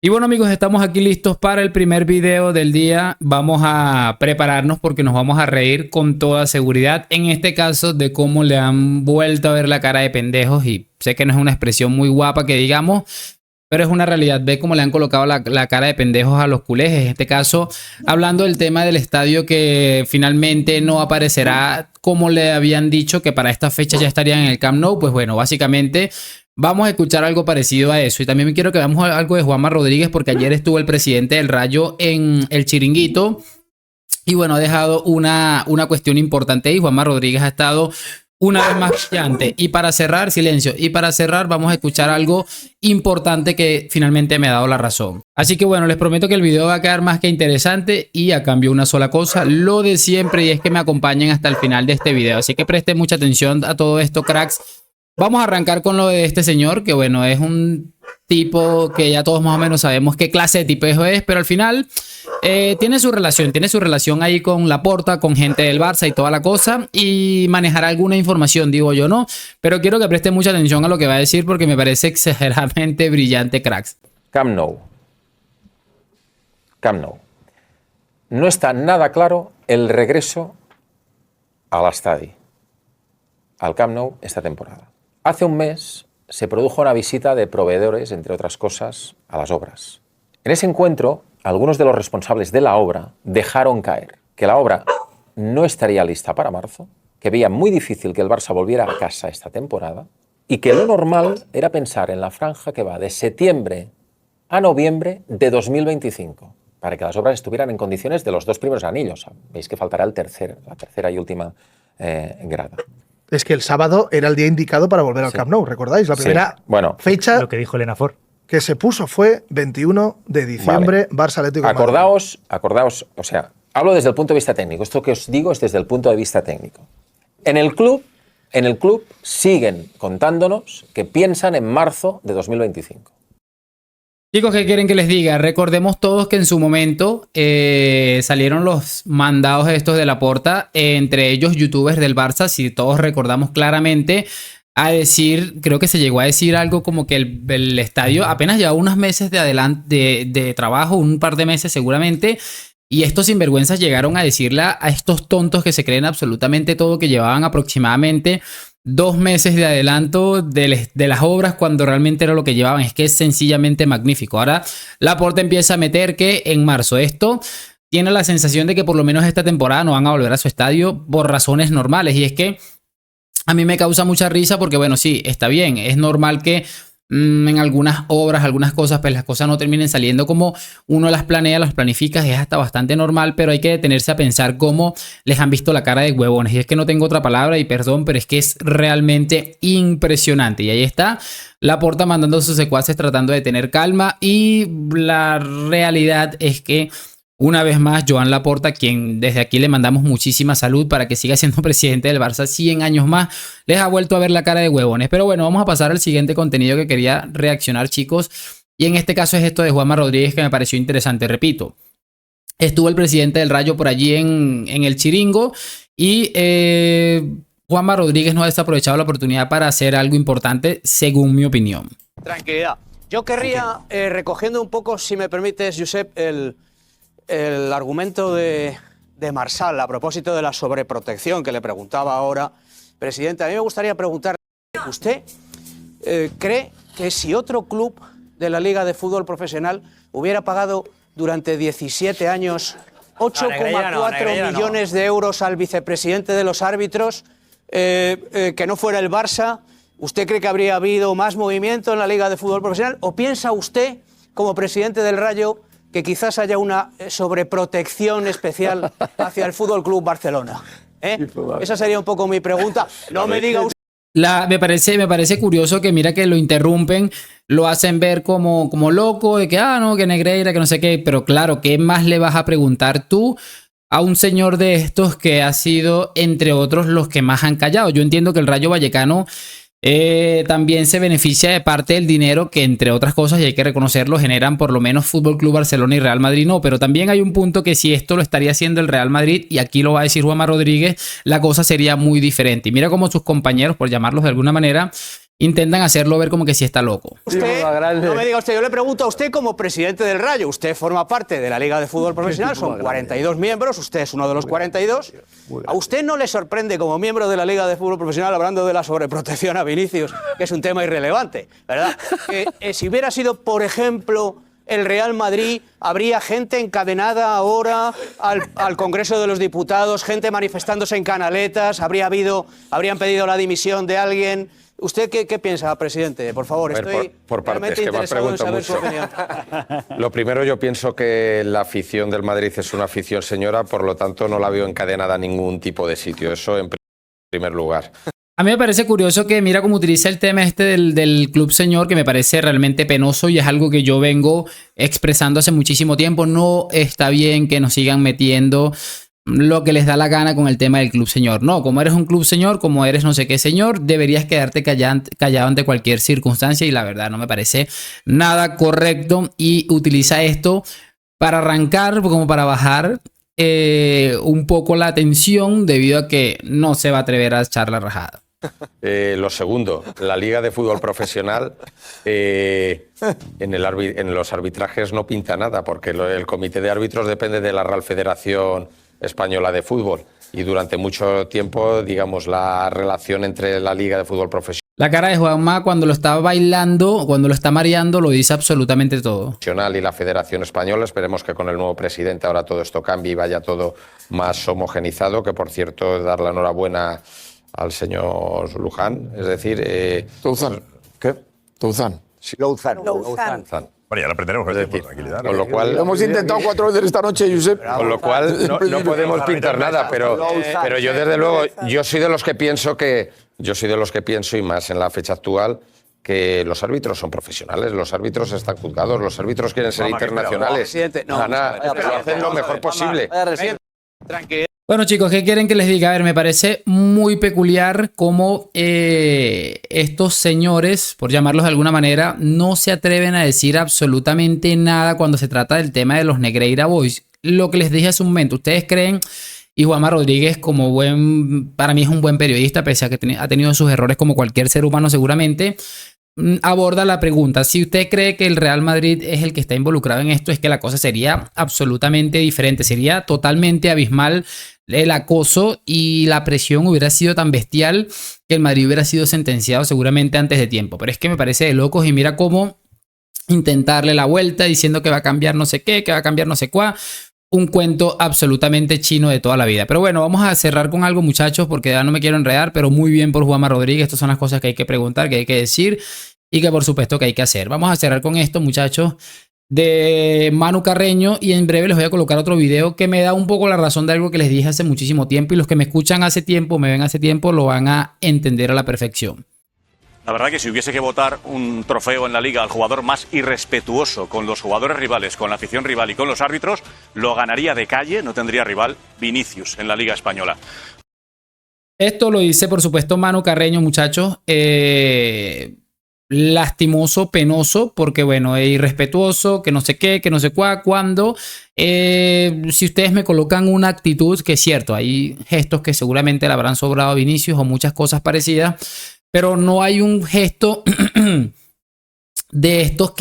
Y bueno amigos, estamos aquí listos para el primer video del día. Vamos a prepararnos porque nos vamos a reír con toda seguridad. En este caso de cómo le han vuelto a ver la cara de pendejos. Y sé que no es una expresión muy guapa que digamos, pero es una realidad. Ve cómo le han colocado la cara de pendejos a los culés. En este caso, hablando del tema del estadio que finalmente no aparecerá como le habían dicho que para esta fecha ya estarían en el Camp Nou. Pues bueno, básicamente vamos a escuchar algo parecido a eso. Y también quiero que veamos algo de Juanma Rodríguez, porque ayer estuvo el presidente del Rayo en el Chiringuito. Y bueno, ha dejado una cuestión importante. Y Juanma Rodríguez ha estado una vez más brillante. Y para cerrar, silencio. Y para cerrar, vamos a escuchar algo importante que finalmente me ha dado la razón. Así que bueno, les prometo que el video va a quedar más que interesante. Y a cambio una sola cosa, lo de siempre, y es que me acompañen hasta el final de este video. Así que presten mucha atención a todo esto, cracks. Vamos a arrancar con lo de este señor, que bueno, es un tipo que ya todos más o menos sabemos qué clase de tipejo es, pero al final tiene su relación ahí con Laporta, con gente del Barça y toda la cosa, y manejará alguna información, digo yo, ¿no? Pero quiero que presten mucha atención a lo que va a decir porque me parece exageradamente brillante, cracks. Camp Nou. Camp Nou. No está nada claro el regreso al estadi, al Camp Nou esta temporada. Hace un mes se produjo una visita de proveedores, entre otras cosas, a las obras. En ese encuentro, algunos de los responsables de la obra dejaron caer que la obra no estaría lista para marzo, que veía muy difícil que el Barça volviera a casa esta temporada y que lo normal era pensar en la franja que va de septiembre a noviembre de 2025, para que las obras estuvieran en condiciones de los dos primeros anillos. Veis que faltará la tercera y última grada. Es que el sábado era el día indicado para volver al Camp Nou, ¿recordáis? La primera fecha lo que dijo Elena Ford que se puso fue 21 de diciembre, Barça Atlético de Madrid. Acordaos, o sea, hablo desde el punto de vista técnico. Esto que os digo es desde el punto de vista técnico. En el club siguen contándonos que piensan en marzo de 2025. Chicos, ¿qué quieren que les diga? Recordemos todos que en su momento salieron los mandados estos de Laporta, entre ellos youtubers del Barça, si todos recordamos claramente, a decir, creo que se llegó a decir algo como que el estadio apenas llevaba unos meses de trabajo, un par de meses seguramente, y estos sinvergüenzas llegaron a decirle a estos tontos que se creen absolutamente todo, que llevaban aproximadamente 2 meses de adelanto de las obras cuando realmente era lo que llevaban. Es que es sencillamente magnífico. Ahora Laporta empieza a meter que en marzo esto tiene la sensación de que por lo menos esta temporada no van a volver a su estadio por razones normales. Y es que a mí me causa mucha risa porque bueno, sí, está bien, es normal que en algunas obras, algunas cosas, pues las cosas no terminen saliendo como uno las planea, las planifica, es hasta bastante normal, pero hay que detenerse a pensar cómo les han visto la cara de huevones. Y es que no tengo otra palabra y perdón, pero es que es realmente impresionante. Y ahí está Laporta mandando a sus secuaces tratando de tener calma, y la realidad es que una vez más, Joan Laporta, quien desde aquí le mandamos muchísima salud para que siga siendo presidente del Barça 100 años más, les ha vuelto a ver la cara de huevones. Pero bueno, vamos a pasar al siguiente contenido que quería reaccionar, chicos. Y en este caso es esto de Juanma Rodríguez, que me pareció interesante. Repito, estuvo el presidente del Rayo por allí en el Chiringo y Juanma Rodríguez no ha desaprovechado la oportunidad para hacer algo importante, según mi opinión. Tranquilidad. Yo querría, recogiendo un poco, si me permites, Josep, el argumento de Marsal a propósito de la sobreprotección que le preguntaba ahora, presidente, a mí me gustaría preguntarle, ¿usted cree que si otro club de la Liga de Fútbol Profesional hubiera pagado durante 17 años 8,4 millones de euros al vicepresidente de los árbitros, que no fuera el Barça, ¿usted cree que habría habido más movimiento en la Liga de Fútbol Profesional? ¿O piensa usted, como presidente del Rayo, que quizás haya una sobreprotección especial hacia el Fútbol Club Barcelona? Esa sería un poco mi pregunta. No me diga usted. Me parece curioso que mira que lo interrumpen, lo hacen ver como loco, de que no, que Negreira, que no sé qué, pero claro, ¿qué más le vas a preguntar tú a un señor de estos que ha sido, entre otros, los que más han callado? Yo entiendo que el Rayo Vallecano también se beneficia de parte del dinero que, entre otras cosas, y hay que reconocerlo, generan por lo menos Fútbol Club Barcelona y Real Madrid no, pero también hay un punto que si esto lo estaría haciendo el Real Madrid, y aquí lo va a decir Juanma Rodríguez, la cosa sería muy diferente. Y mira cómo sus compañeros, por llamarlos de alguna manera, intentan hacerlo ver como que sí está loco. Usted, no me diga usted, yo le pregunto a usted como presidente del Rayo, usted forma parte de la Liga de Fútbol Profesional, son 42 miembros, usted es uno de los 42. ¿A usted no le sorprende como miembro de la Liga de Fútbol Profesional, hablando de la sobreprotección a Vinicius, que es un tema irrelevante, ¿verdad? Que si hubiera sido, por ejemplo, el Real Madrid, habría gente encadenada ahora al Congreso de los Diputados, gente manifestándose en canaletas, habrían pedido la dimisión de alguien? ¿Usted qué piensa, presidente? Por favor, estoy por partes, realmente que me has interesado en saber preguntado su opinión. Lo primero, yo pienso que la afición del Madrid es una afición señora, por lo tanto no la veo encadenada a ningún tipo de sitio, eso en primer lugar. A mí me parece curioso que mira cómo utiliza el tema este del club señor, que me parece realmente penoso y es algo que yo vengo expresando hace muchísimo tiempo. No está bien que nos sigan metiendo lo que les da la gana con el tema del club señor. No, como eres un club señor, como eres no sé qué señor, deberías quedarte callado ante cualquier circunstancia y la verdad no me parece nada correcto y utiliza esto para arrancar como para bajar un poco la tensión debido a que no se va a atrever a echar la rajada. Lo segundo, la Liga de Fútbol Profesional en los arbitrajes no pinta nada porque el comité de árbitros depende de la Real Federación Española de Fútbol y durante mucho tiempo, digamos, la relación entre la Liga de Fútbol Profesional La cara de Juanma cuando lo está bailando, cuando lo está mareando, lo dice absolutamente todo. Y la Federación Española, esperemos que con el nuevo presidente ahora todo esto cambie y vaya todo más homogenizado, que por cierto, dar la enhorabuena al señor Luján, es decir... Touzán. ¿Qué? Touzán. Sí. Louzán. Bueno, ya lo aprenderemos con el tiempo, tranquilidad. Con lo cual... Lo hemos intentado 4 veces esta noche, Josep. Con lo cual no podemos pintar nada, pero yo desde luego, yo soy de los que pienso y más en la fecha actual, que los árbitros son profesionales, los árbitros están juzgados, los árbitros quieren ser internacionales. Lo hacen lo mejor posible. Bueno, chicos, ¿qué quieren que les diga? A ver, me parece muy peculiar cómo estos señores, por llamarlos de alguna manera, no se atreven a decir absolutamente nada cuando se trata del tema de los Negreira Boys. Lo que les dije hace un momento, ¿ustedes creen? Y Juanma Rodríguez, para mí es un buen periodista, pese a que ha tenido sus errores como cualquier ser humano seguramente, aborda la pregunta. Si usted cree que el Real Madrid es el que está involucrado en esto, es que la cosa sería absolutamente diferente. Sería totalmente abismal el acoso y la presión hubiera sido tan bestial que el Madrid hubiera sido sentenciado seguramente antes de tiempo. Pero es que me parece de locos y mira cómo intentarle la vuelta diciendo que va a cambiar no sé qué, que va a cambiar no sé cuá. Un cuento absolutamente chino de toda la vida. Pero bueno, vamos a cerrar con algo, muchachos, porque ya no me quiero enredar, pero muy bien por Juanma Rodríguez. Estas son las cosas que hay que preguntar, que hay que decir y que por supuesto que hay que hacer. Vamos a cerrar con esto, muchachos, de Manu Carreño, y en breve les voy a colocar otro video que me da un poco la razón de algo que les dije hace muchísimo tiempo, y los que me escuchan hace tiempo, me ven hace tiempo, lo van a entender a la perfección. La verdad que si hubiese que votar un trofeo en la Liga al jugador más irrespetuoso con los jugadores rivales, con la afición rival y con los árbitros, lo ganaría de calle, no tendría rival, Vinicius en la Liga Española. Esto lo dice, por supuesto, Manu Carreño, muchachos. Lastimoso, penoso, porque bueno, es irrespetuoso, que no sé qué, que no sé cuándo. Si ustedes me colocan una actitud, que es cierto, hay gestos que seguramente le habrán sobrado a Vinicius o muchas cosas parecidas, pero no hay un gesto de estos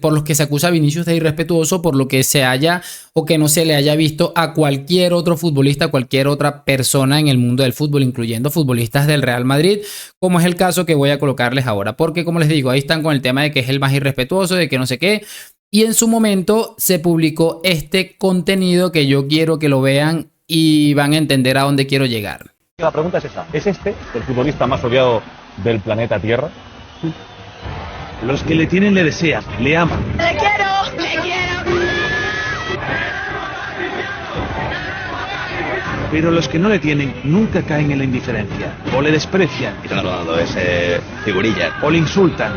por los que se acusa a Vinicius de irrespetuoso, por lo que se haya o que no se le haya visto a cualquier otro futbolista, cualquier otra persona en el mundo del fútbol, incluyendo futbolistas del Real Madrid, como es el caso que voy a colocarles ahora, porque como les digo, ahí están con el tema de que es el más irrespetuoso, de que no sé qué, y en su momento se publicó este contenido que yo quiero que lo vean y van a entender a dónde quiero llegar. La pregunta es esa, ¿es este el futbolista más odiado del planeta Tierra? Los que le tienen le desean, le aman. ¡Le quiero! ¡Le quiero! Pero los que no le tienen nunca caen en la indiferencia. O le desprecian. Claro, ese figurilla. O le insultan.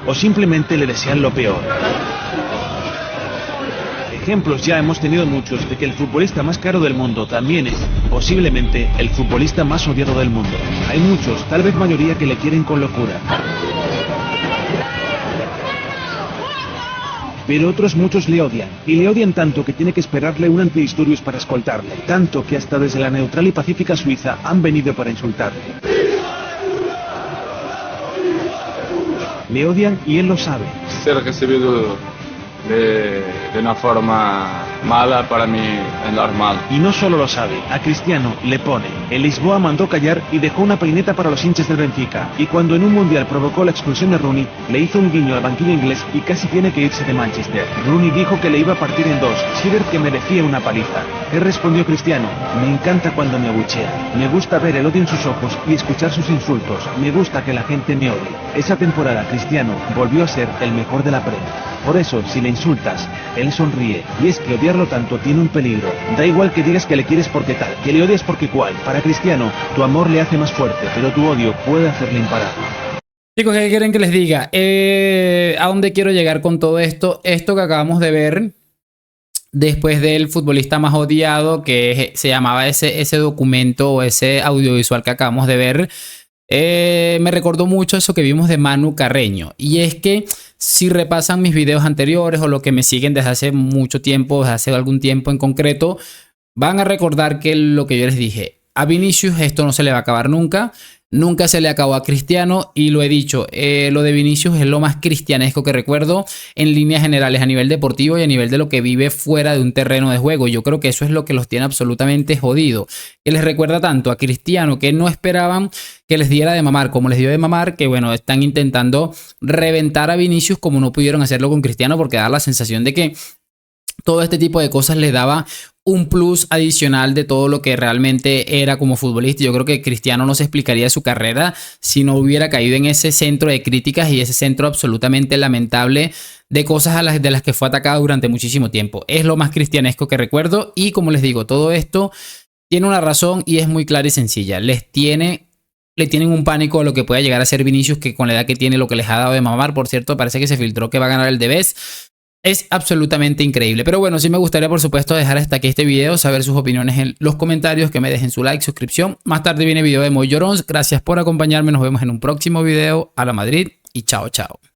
O simplemente le desean lo peor. Ejemplos ya hemos tenido muchos de que el futbolista más caro del mundo también es, posiblemente, el futbolista más odiado del mundo. Hay muchos, tal vez mayoría, que le quieren con locura. Pero otros muchos le odian, y le odian tanto que tiene que esperarle un antidisturbios para escoltarle, tanto que hasta desde la neutral y pacífica Suiza han venido para insultarle. Le odian y él lo sabe. Ser recibido de una forma mala para mí es normal. Y no solo lo sabe, a Cristiano le pone. El Lisboa mandó callar y dejó una peineta para los hinchas del Benfica. Y cuando en un mundial provocó la expulsión de Rooney, le hizo un guiño al banquillo inglés y casi tiene que irse de Manchester. Rooney dijo que le iba a partir en dos, Shearer que merecía una paliza. ¿Qué respondió Cristiano? Me encanta cuando me abuchea. Me gusta ver el odio en sus ojos y escuchar sus insultos. Me gusta que la gente me odie. Esa temporada Cristiano volvió a ser el mejor de la Premier. Por eso, si le insultas, él sonríe. Y es que odiarlo tanto tiene un peligro. Da igual que digas que le quieres porque tal, que le odias porque cual. Para Cristiano, tu amor le hace más fuerte, pero tu odio puede hacerle imparable. Chicos, ¿qué quieren que les diga? ¿A dónde quiero llegar con todo esto? Esto que acabamos de ver, después del futbolista más odiado, que se llamaba ese documento o ese audiovisual que acabamos de ver, me recordó mucho eso que vimos de Manu Carreño. Y es que si repasan mis videos anteriores o lo que me siguen desde hace mucho tiempo, desde hace algún tiempo en concreto, van a recordar que lo que yo les dije, a Vinicius esto no se le va a acabar nunca. Nunca se le acabó a Cristiano y lo he dicho, lo de Vinicius es lo más cristianesco que recuerdo en líneas generales a nivel deportivo y a nivel de lo que vive fuera de un terreno de juego. Yo creo que eso es lo que los tiene absolutamente jodido. Que les recuerda tanto a Cristiano que no esperaban que les diera de mamar como les dio de mamar, que bueno, están intentando reventar a Vinicius como no pudieron hacerlo con Cristiano porque da la sensación de que todo este tipo de cosas le daba un plus adicional de todo lo que realmente era como futbolista. Yo creo que Cristiano no se explicaría su carrera si no hubiera caído en ese centro de críticas y ese centro absolutamente lamentable de cosas de las que fue atacado durante muchísimo tiempo. Es lo más cristianesco que recuerdo y como les digo, todo esto tiene una razón y es muy clara y sencilla. Le tienen un pánico a lo que pueda llegar a ser Vinicius, que con la edad que tiene, lo que les ha dado de mamar. Por cierto, parece que se filtró que va a ganar el The Best. Es absolutamente increíble. Pero bueno, sí me gustaría, por supuesto, dejar hasta aquí este video, saber sus opiniones en los comentarios, que me dejen su like, suscripción. Más tarde viene video de Moy Llorons. Gracias por acompañarme. Nos vemos en un próximo video. A la Madrid y chao, chao.